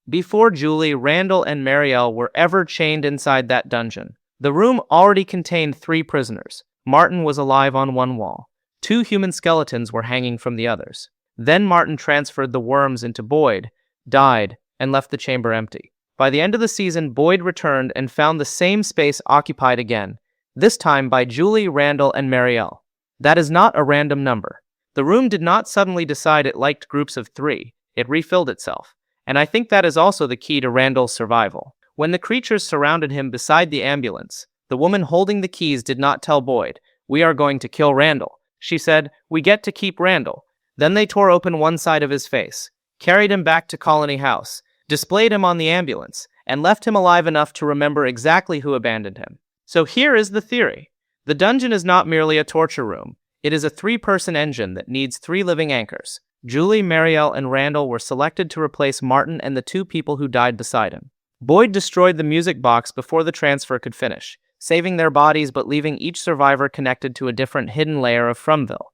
Before Julie, Randall, and Marielle were ever chained inside that dungeon, the room already contained 3 prisoners. Martin was alive on one wall. 2 human skeletons were hanging from the others. Then Martin transferred the worms into Boyd, died, and left the chamber empty. By the end of the season, Boyd returned and found the same space occupied again, this time by Julie, Randall, and Marielle. That is not a random number. The room did not suddenly decide it liked groups of 3, it refilled itself. And I think that is also the key to Randall's survival. When the creatures surrounded him beside the ambulance, the woman holding the keys did not tell Boyd, "We are going to kill Randall." She said, "We get to keep Randall." Then they tore open one side of his face, carried him back to Colony House, displayed him on the ambulance, and left him alive enough to remember exactly who abandoned him. So here is the theory. The dungeon is not merely a torture room. It is a 3-person engine that needs 3 living anchors. Julie, Marielle, and Randall were selected to replace Martin and the 2 people who died beside him. Boyd destroyed the music box before the transfer could finish, saving their bodies but leaving each survivor connected to a different hidden layer of Fromville.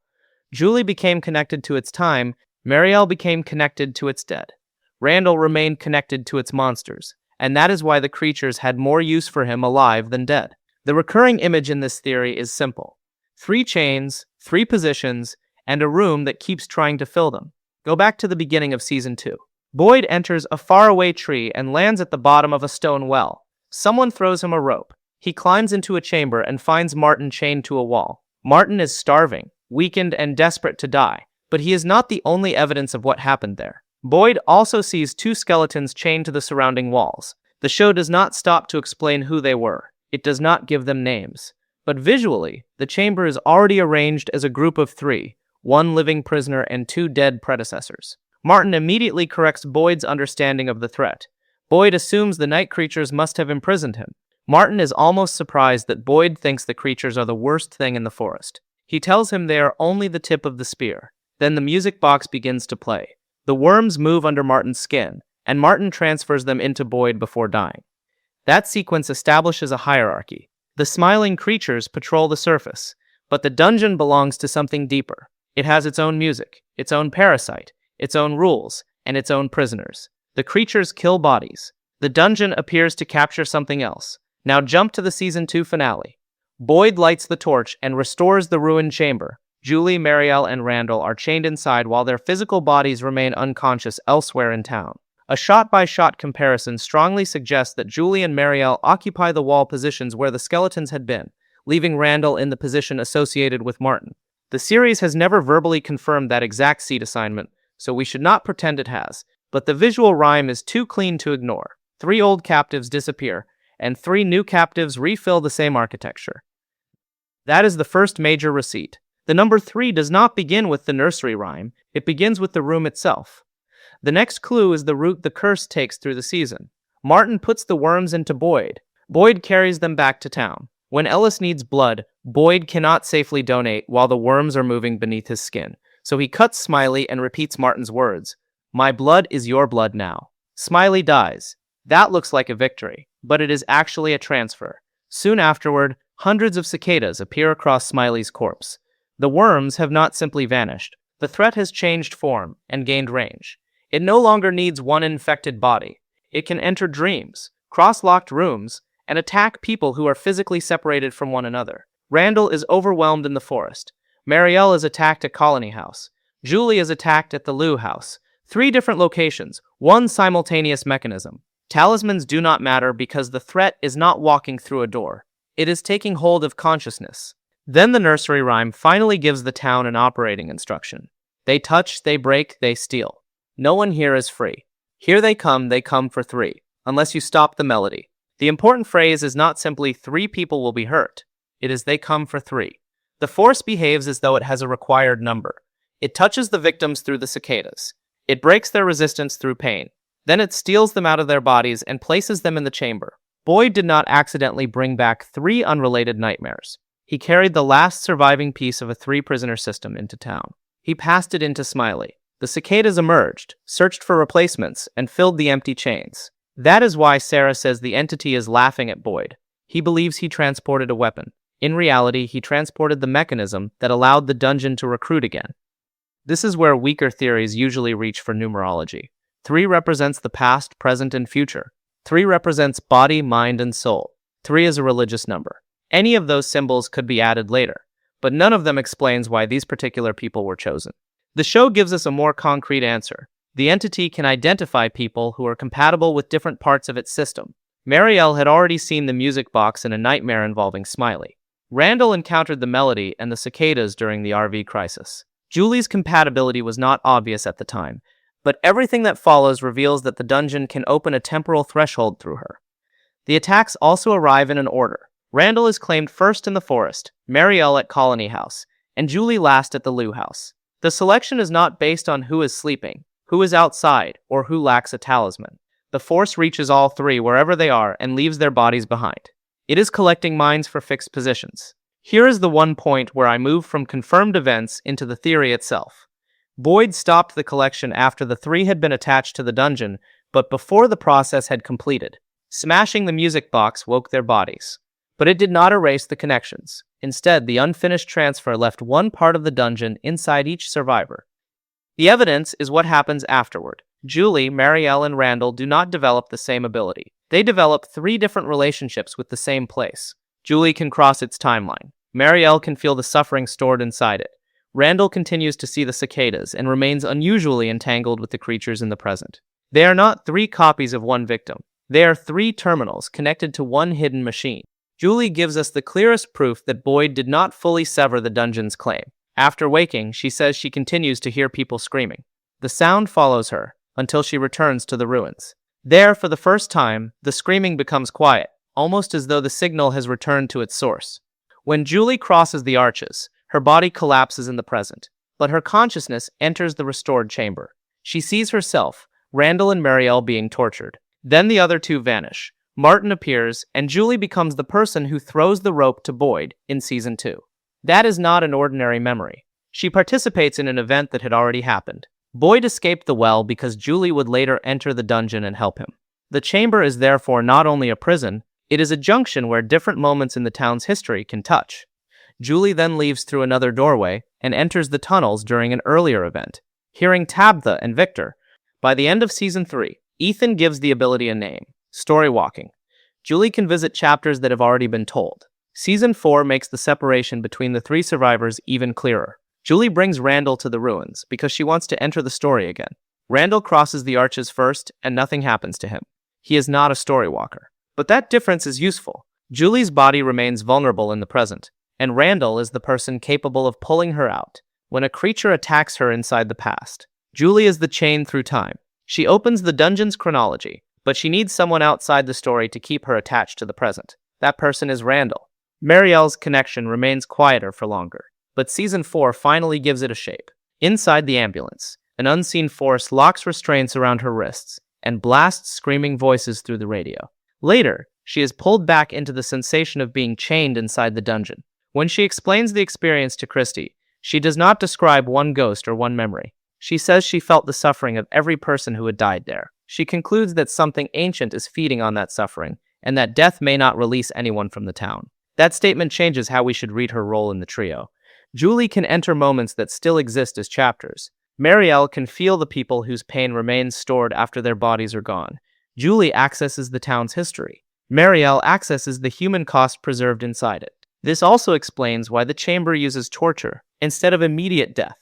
Julie became connected to its time, Marielle became connected to its dead. Randall remained connected to its monsters, and that is why the creatures had more use for him alive than dead. The recurring image in this theory is simple. 3 chains, 3 positions, and a room that keeps trying to fill them. Go back to the beginning of Season 2. Boyd enters a faraway tree and lands at the bottom of a stone well. Someone throws him a rope. He climbs into a chamber and finds Martin chained to a wall. Martin is starving, weakened, and desperate to die, but he is not the only evidence of what happened there. Boyd also sees 2 skeletons chained to the surrounding walls. The show does not stop to explain who they were. It does not give them names. But visually, the chamber is already arranged as a group of 3, 1 living prisoner and 2 dead predecessors. Martin immediately corrects Boyd's understanding of the threat. Boyd assumes the night creatures must have imprisoned him. Martin is almost surprised that Boyd thinks the creatures are the worst thing in the forest. He tells him they are only the tip of the spear. Then the music box begins to play. The worms move under Martin's skin, and Martin transfers them into Boyd before dying. That sequence establishes a hierarchy. The smiling creatures patrol the surface, but the dungeon belongs to something deeper. It has its own music, its own parasite, its own rules, and its own prisoners. The creatures kill bodies. The dungeon appears to capture something else. Now jump to the Season 2 finale. Boyd lights the torch and restores the ruined chamber. Julie, Marielle, and Randall are chained inside while their physical bodies remain unconscious elsewhere in town. A shot-by-shot comparison strongly suggests that Julie and Marielle occupy the wall positions where the skeletons had been, leaving Randall in the position associated with Martin. The series has never verbally confirmed that exact seat assignment, so we should not pretend it has, but the visual rhyme is too clean to ignore. 3 old captives disappear, and 3 new captives refill the same architecture. That is the first major receipt. The number 3 does not begin with the nursery rhyme, it begins with the room itself. The next clue is the route the curse takes through the season. Martin puts the worms into Boyd. Boyd carries them back to town. When Ellis needs blood, Boyd cannot safely donate while the worms are moving beneath his skin. So he cuts Smiley and repeats Martin's words, "My blood is your blood now." Smiley dies. That looks like a victory, but it is actually a transfer. Soon afterward, hundreds of cicadas appear across Smiley's corpse. The worms have not simply vanished. The threat has changed form and gained range. It no longer needs one infected body. It can enter dreams, cross-locked rooms, and attack people who are physically separated from one another. Randall is overwhelmed in the forest. Marielle is attacked at Colony House. Julie is attacked at the Lou House. 3 different locations, 1 simultaneous mechanism. Talismans do not matter because the threat is not walking through a door. It is taking hold of consciousness. Then the nursery rhyme finally gives the town an operating instruction. They touch, they break, they steal. No one here is free. Here they come for 3, unless you stop the melody. The important phrase is not simply 3 people will be hurt. It is they come for 3. The force behaves as though it has a required number. It touches the victims through the cicadas. It breaks their resistance through pain. Then it steals them out of their bodies and places them in the chamber. Boyd did not accidentally bring back 3 unrelated nightmares. He carried the last surviving piece of a 3-prisoner system into town. He passed it into Smiley. The cicadas emerged, searched for replacements, and filled the empty chains. That is why Sarah says the entity is laughing at Boyd. He believes he transported a weapon. In reality, he transported the mechanism that allowed the dungeon to recruit again. This is where weaker theories usually reach for numerology. 3 represents the past, present, and future. 3 represents body, mind, and soul. 3 is a religious number. Any of those symbols could be added later, but none of them explains why these particular people were chosen. The show gives us a more concrete answer. The entity can identify people who are compatible with different parts of its system. Marielle had already seen the music box in a nightmare involving Smiley. Randall encountered the melody and the cicadas during the RV crisis. Julie's compatibility was not obvious at the time, but everything that follows reveals that the dungeon can open a temporal threshold through her. The attacks also arrive in an order. Randall is claimed first in the forest, Marielle at Colony House, and Julie last at the Lou House. The selection is not based on who is sleeping, who is outside, or who lacks a talisman. The force reaches all 3 wherever they are and leaves their bodies behind. It is collecting minds for fixed positions. Here is the one point where I move from confirmed events into the theory itself. Boyd stopped the collection after the 3 had been attached to the dungeon, but before the process had completed. Smashing the music box woke their bodies. But it did not erase the connections. Instead, the unfinished transfer left one part of the dungeon inside each survivor. The evidence is what happens afterward. Julie, Marielle, and Randall do not develop the same ability. They develop 3 different relationships with the same place. Julie can cross its timeline. Marielle can feel the suffering stored inside it. Randall continues to see the cicadas and remains unusually entangled with the creatures in the present. They are not 3 copies of one victim. They are 3 terminals connected to one hidden machine. Julie gives us the clearest proof that Boyd did not fully sever the dungeon's claim. After waking, she says she continues to hear people screaming. The sound follows her until she returns to the ruins. There, for the first time, the screaming becomes quiet, almost as though the signal has returned to its source. When Julie crosses the arches, her body collapses in the present, but her consciousness enters the restored chamber. She sees herself, Randall and Marielle being tortured. Then the other 2 vanish. Martin appears, and Julie becomes the person who throws the rope to Boyd in Season 2. That is not an ordinary memory. She participates in an event that had already happened. Boyd escaped the well because Julie would later enter the dungeon and help him. The chamber is therefore not only a prison, it is a junction where different moments in the town's history can touch. Julie then leaves through another doorway and enters the tunnels during an earlier event, hearing Tabitha and Victor. By the end of Season 3, Ethan gives the ability a name, storywalking. Julie can visit chapters that have already been told. Season 4 makes the separation between the 3 survivors even clearer. Julie brings Randall to the ruins because she wants to enter the story again. Randall crosses the arches first, and nothing happens to him. He is not a storywalker. But that difference is useful. Julie's body remains vulnerable in the present, and Randall is the person capable of pulling her out when a creature attacks her inside the past. Julie is the chain through time. She opens the dungeon's chronology, but she needs someone outside the story to keep her attached to the present. That person is Randall. Marielle's connection remains quieter for longer, but Season 4 finally gives it a shape. Inside the ambulance, an unseen force locks restraints around her wrists and blasts screaming voices through the radio. Later, she is pulled back into the sensation of being chained inside the dungeon. When she explains the experience to Christy, she does not describe one ghost or one memory. She says she felt the suffering of every person who had died there. She concludes that something ancient is feeding on that suffering, and that death may not release anyone from the town. That statement changes how we should read her role in the trio. Julie can enter moments that still exist as chapters. Marielle can feel the people whose pain remains stored after their bodies are gone. Julie accesses the town's history. Marielle accesses the human cost preserved inside it. This also explains why the chamber uses torture instead of immediate death.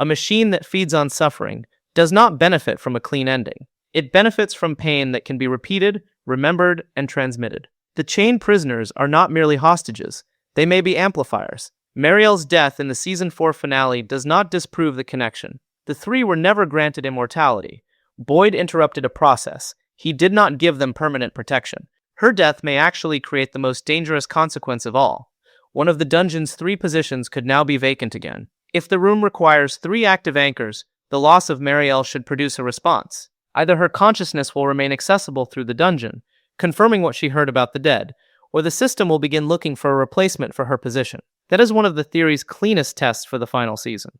A machine that feeds on suffering does not benefit from a clean ending. It benefits from pain that can be repeated, remembered, and transmitted. The chained prisoners are not merely hostages. They may be amplifiers. Marielle's death in the Season 4 finale does not disprove the connection. The 3 were never granted immortality. Boyd interrupted a process. He did not give them permanent protection. Her death may actually create the most dangerous consequence of all. One of the dungeon's 3 positions could now be vacant again. If the room requires 3 active anchors, the loss of Marielle should produce a response. Either her consciousness will remain accessible through the dungeon, confirming what she heard about the dead, or the system will begin looking for a replacement for her position. That is one of the theory's cleanest tests for the final season.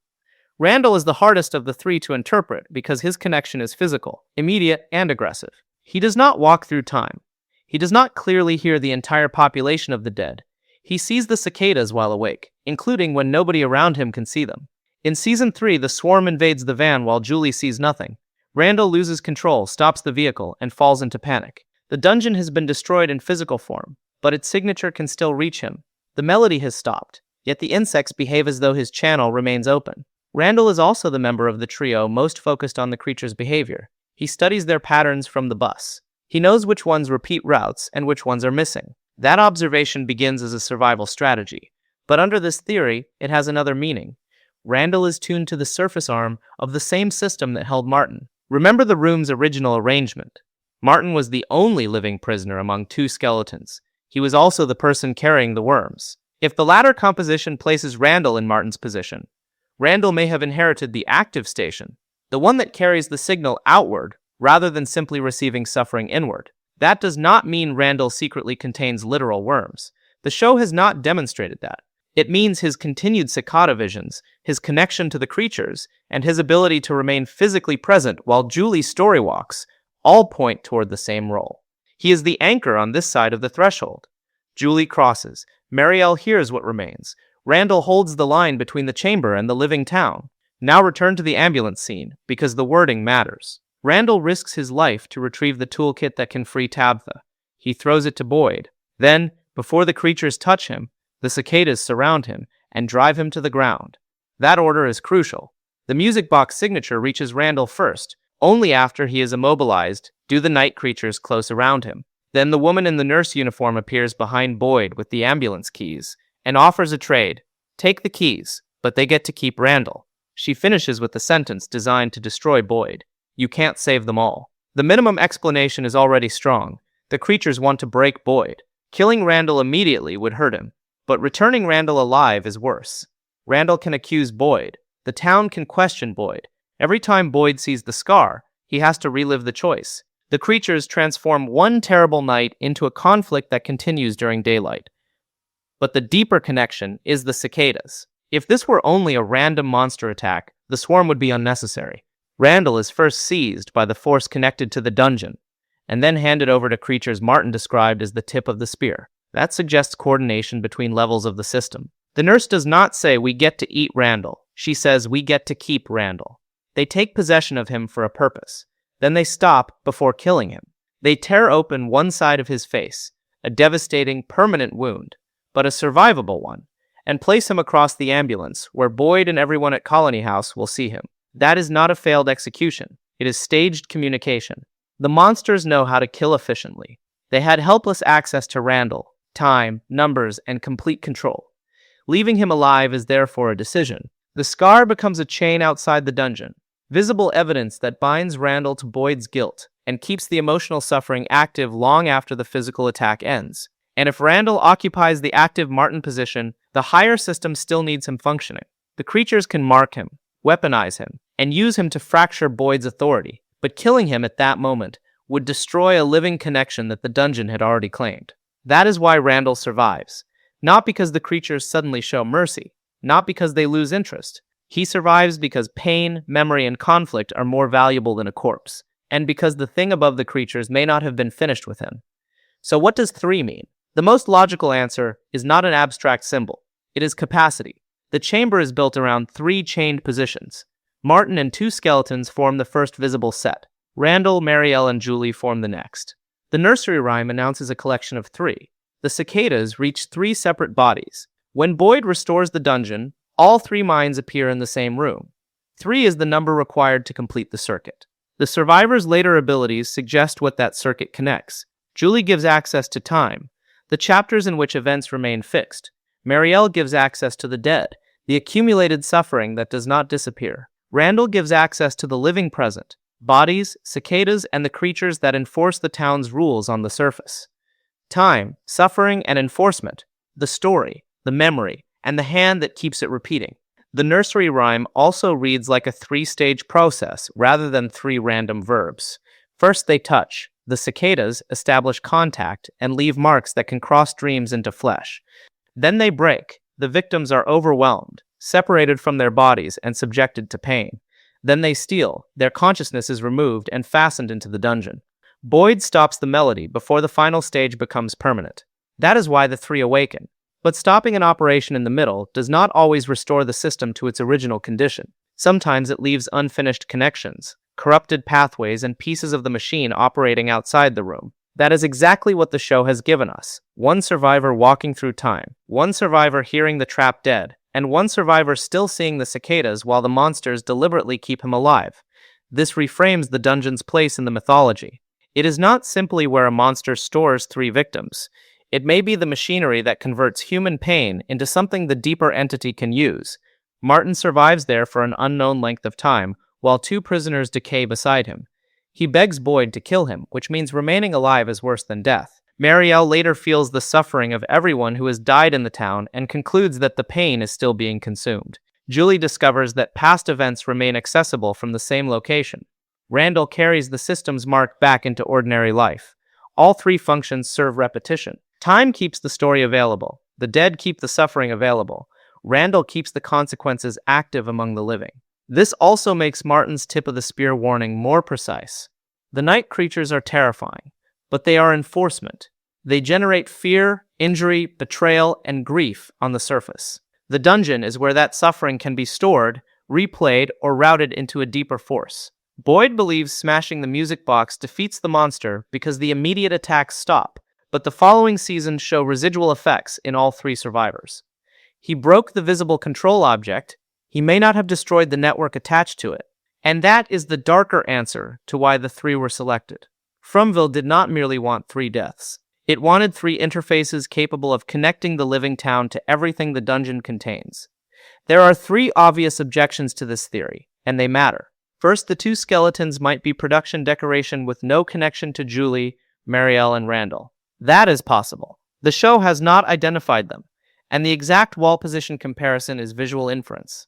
Randall is the hardest of the 3 to interpret because his connection is physical, immediate, and aggressive. He does not walk through time. He does not clearly hear the entire population of the dead. He sees the cicadas while awake, including when nobody around him can see them. In Season 3, the swarm invades the van while Julie sees nothing. Randall loses control, stops the vehicle, and falls into panic. The dungeon has been destroyed in physical form, but its signature can still reach him. The melody has stopped, yet the insects behave as though his channel remains open. Randall is also the member of the trio most focused on the creature's behavior. He studies their patterns from the bus. He knows which ones repeat routes and which ones are missing. That observation begins as a survival strategy. But under this theory, it has another meaning. Randall is tuned to the surface arm of the same system that held Martin. Remember the room's original arrangement. Martin was the only living prisoner among two skeletons. He was also the person carrying the worms. If the latter composition places Randall in Martin's position, Randall may have inherited the active station, the one that carries the signal outward rather than simply receiving suffering inward. That does not mean Randall secretly contains literal worms. The show has not demonstrated that. It means his continued cicada visions, his connection to the creatures, and his ability to remain physically present while Julie storywalks all point toward the same role. He is the anchor on this side of the threshold. Julie crosses. Marielle hears what remains. Randall holds the line between the chamber and the living town. Now return to the ambulance scene, because the wording matters. Randall risks his life to retrieve the toolkit that can free Tabitha. He throws it to Boyd. Then, before the creatures touch him, the cicadas surround him and drive him to the ground. That order is crucial. The music box signature reaches Randall first. Only after he is immobilized do the night creatures close around him. Then the woman in the nurse uniform appears behind Boyd with the ambulance keys and offers a trade. Take the keys, but they get to keep Randall. She finishes with a sentence designed to destroy Boyd. You can't save them all. The minimum explanation is already strong. The creatures want to break Boyd. Killing Randall immediately would hurt him, but returning Randall alive is worse. Randall can accuse Boyd. The town can question Boyd. Every time Boyd sees the scar, he has to relive the choice. The creatures transform one terrible night into a conflict that continues during daylight. But the deeper connection is the cicadas. If this were only a random monster attack, the swarm would be unnecessary. Randall is first seized by the force connected to the dungeon, and then handed over to creatures Martin described as the tip of the spear. That suggests coordination between levels of the system. The nurse does not say, "We get to eat Randall." She says, "We get to keep Randall." They take possession of him for a purpose. Then they stop before killing him. They tear open one side of his face, a devastating, permanent wound, but a survivable one, and place him across the ambulance where Boyd and everyone at Colony House will see him. That is not a failed execution. It is staged communication. The monsters know how to kill efficiently. They had helpless access to Randall, time, numbers, and complete control. Leaving him alive is therefore a decision. The scar becomes a chain outside the dungeon, visible evidence that binds Randall to Boyd's guilt and keeps the emotional suffering active long after the physical attack ends. And if Randall occupies the active Martin position, the higher system still needs him functioning. The creatures can mark him, weaponize him, and use him to fracture Boyd's authority, but killing him at that moment would destroy a living connection that the dungeon had already claimed. That is why Randall survives. Not because the creatures suddenly show mercy, not because they lose interest. He survives because pain, memory, and conflict are more valuable than a corpse, and because the thing above the creatures may not have been finished with him. So what does 3 mean? The most logical answer is not an abstract symbol. It is capacity. The chamber is built around 3 chained positions. Martin and 2 skeletons form the first visible set. Randall, Marielle, and Julie form the next. The nursery rhyme announces a collection of 3. The cicadas reach 3 separate bodies. When Boyd restores the dungeon, all 3 minds appear in the same room. 3 is the number required to complete the circuit. The survivor's later abilities suggest what that circuit connects. Julie gives access to time, the chapters in which events remain fixed. Marielle gives access to the dead, the accumulated suffering that does not disappear. Randall gives access to the living present, bodies, cicadas, and the creatures that enforce the town's rules on the surface. Time, suffering, and enforcement, the story, the memory, and the hand that keeps it repeating. The nursery rhyme also reads like a 3-stage process rather than 3 random verbs. First they touch. The cicadas establish contact and leave marks that can cross dreams into flesh. Then they break. The victims are overwhelmed, separated from their bodies and subjected to pain. Then they steal. Their consciousness is removed and fastened into the dungeon. Boyd stops the melody before the final stage becomes permanent. That is why the 3 awaken. But stopping an operation in the middle does not always restore the system to its original condition. Sometimes it leaves unfinished connections, corrupted pathways, and pieces of the machine operating outside the room. That is exactly what the show has given us. One survivor walking through time, one survivor hearing the trap dead, and one survivor still seeing the cicadas while the monsters deliberately keep him alive. This reframes the dungeon's place in the mythology. It is not simply where a monster stores 3 victims. It may be the machinery that converts human pain into something the deeper entity can use. Martin survives there for an unknown length of time, while 2 prisoners decay beside him. He begs Boyd to kill him, which means remaining alive is worse than death. Marielle later feels the suffering of everyone who has died in the town and concludes that the pain is still being consumed. Julie discovers that past events remain accessible from the same location. Randall carries the system's mark back into ordinary life. All 3 functions serve repetition. Time keeps the story available. The dead keep the suffering available. Randall keeps the consequences active among the living. This also makes Martin's tip of the spear warning more precise. The night creatures are terrifying, but they are enforcement. They generate fear, injury, betrayal, and grief on the surface. The dungeon is where that suffering can be stored, replayed, or routed into a deeper force. Boyd believes smashing the music box defeats the monster because the immediate attacks stop, but the following seasons show residual effects in all 3 survivors. He broke the visible control object. He may not have destroyed the network attached to it. And that is the darker answer to why the 3 were selected. Fromville did not merely want 3 deaths. It wanted 3 interfaces capable of connecting the living town to everything the dungeon contains. There are 3 obvious objections to this theory, and they matter. First, the 2 skeletons might be production decoration with no connection to Julie, Marielle, and Randall. That is possible. The show has not identified them, and the exact wall position comparison is visual inference.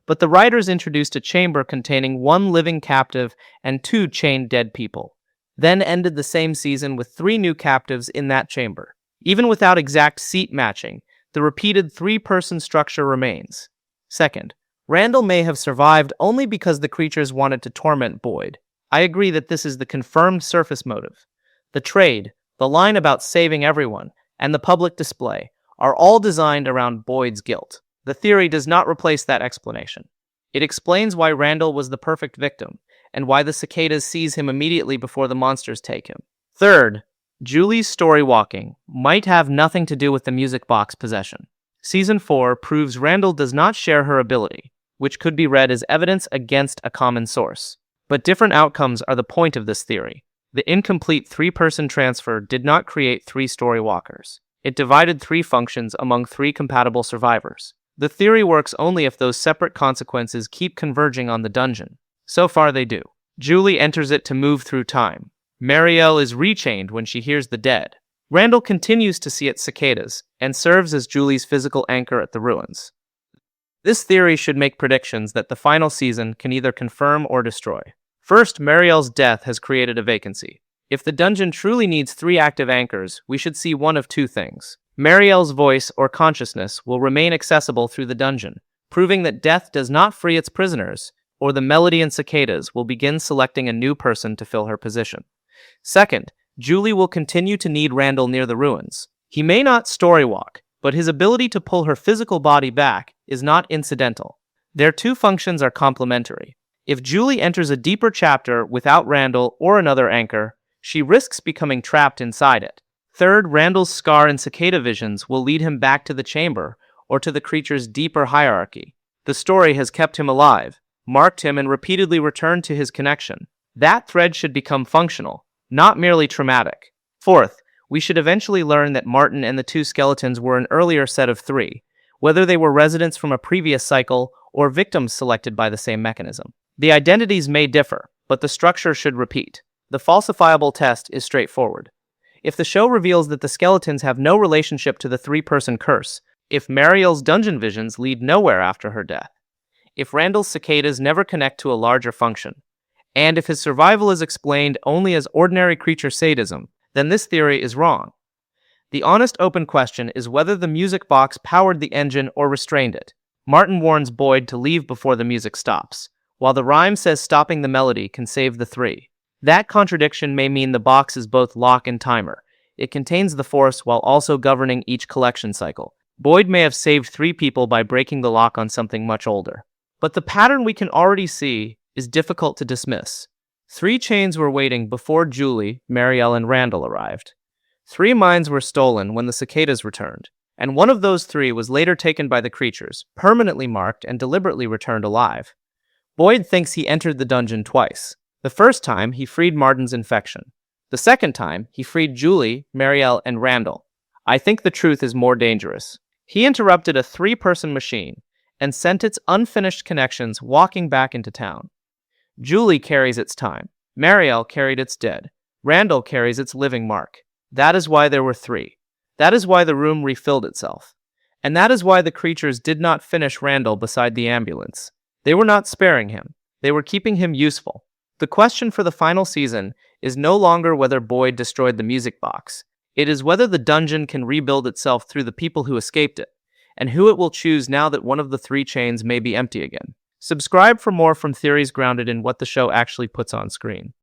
But the writers introduced a chamber containing 1 living captive and 2 chained dead people, then ended the same season with 3 new captives in that chamber. Even without exact seat matching, the repeated 3-person structure remains. Second, Randall may have survived only because the creatures wanted to torment Boyd. I agree that this is the confirmed surface motive. The trade, the line about saving everyone, and the public display are all designed around Boyd's guilt. The theory does not replace that explanation. It explains why Randall was the perfect victim, and why the cicadas seize him immediately before the monsters take him. Third, Julie's story walking might have nothing to do with the music box possession. Season 4 proves Randall does not share her ability, which could be read as evidence against a common source. But different outcomes are the point of this theory. The incomplete 3-person transfer did not create 3 story walkers. It divided 3 functions among 3 compatible survivors. The theory works only if those separate consequences keep converging on the dungeon. So far they do. Julie enters it to move through time. Marielle is rechained when she hears the dead. Randall continues to see its cicadas, and serves as Julie's physical anchor at the ruins. This theory should make predictions that the final season can either confirm or destroy. First, Marielle's death has created a vacancy. If the dungeon truly needs 3 active anchors, we should see one of 2 things. Marielle's voice or consciousness will remain accessible through the dungeon, proving that death does not free its prisoners, or the melody and cicadas will begin selecting a new person to fill her position. Second, Julie will continue to need Randall near the ruins. He may not storywalk, but his ability to pull her physical body back is not incidental. Their 2 functions are complementary. If Julie enters a deeper chapter without Randall or another anchor, she risks becoming trapped inside it. Third, Randall's scar and cicada visions will lead him back to the chamber or to the creature's deeper hierarchy. The story has kept him alive, marked him, and repeatedly returned to his connection. That thread should become functional, not merely traumatic. Fourth, we should eventually learn that Martin and the 2 skeletons were an earlier set of 3, whether they were residents from a previous cycle or victims selected by the same mechanism. The identities may differ, but the structure should repeat. The falsifiable test is straightforward. If the show reveals that the skeletons have no relationship to the 3-person curse, if Marielle's dungeon visions lead nowhere after her death, if Randall's cicadas never connect to a larger function, and if his survival is explained only as ordinary creature sadism, then this theory is wrong. The honest open question is whether the music box powered the engine or restrained it. Martin warns Boyd to leave before the music stops, while the rhyme says stopping the melody can save the 3. That contradiction may mean the box is both lock and timer. It contains the force while also governing each collection cycle. Boyd may have saved 3 people by breaking the lock on something much older. But the pattern we can already see is difficult to dismiss. Three chains were waiting before Julie, Marielle, and Randall arrived. Three mines were stolen when the cicadas returned, and one of those three was later taken by the creatures, permanently marked and deliberately returned alive. Boyd thinks he entered the dungeon twice. The first time, he freed Martin's infection. The second time, he freed Julie, Marielle, and Randall. I think the truth is more dangerous. He interrupted a three-person machine and sent its unfinished connections walking back into town. Julie carries its time. Marielle carried its dead. Randall carries its living mark. That is why there were three. That is why the room refilled itself. And that is why the creatures did not finish Randall beside the ambulance. They were not sparing him. They were keeping him useful. The question for the final season is no longer whether Boyd destroyed the music box. It is whether the dungeon can rebuild itself through the people who escaped it, and who it will choose now that one of the three chains may be empty again. Subscribe for more from theories grounded in what the show actually puts on screen.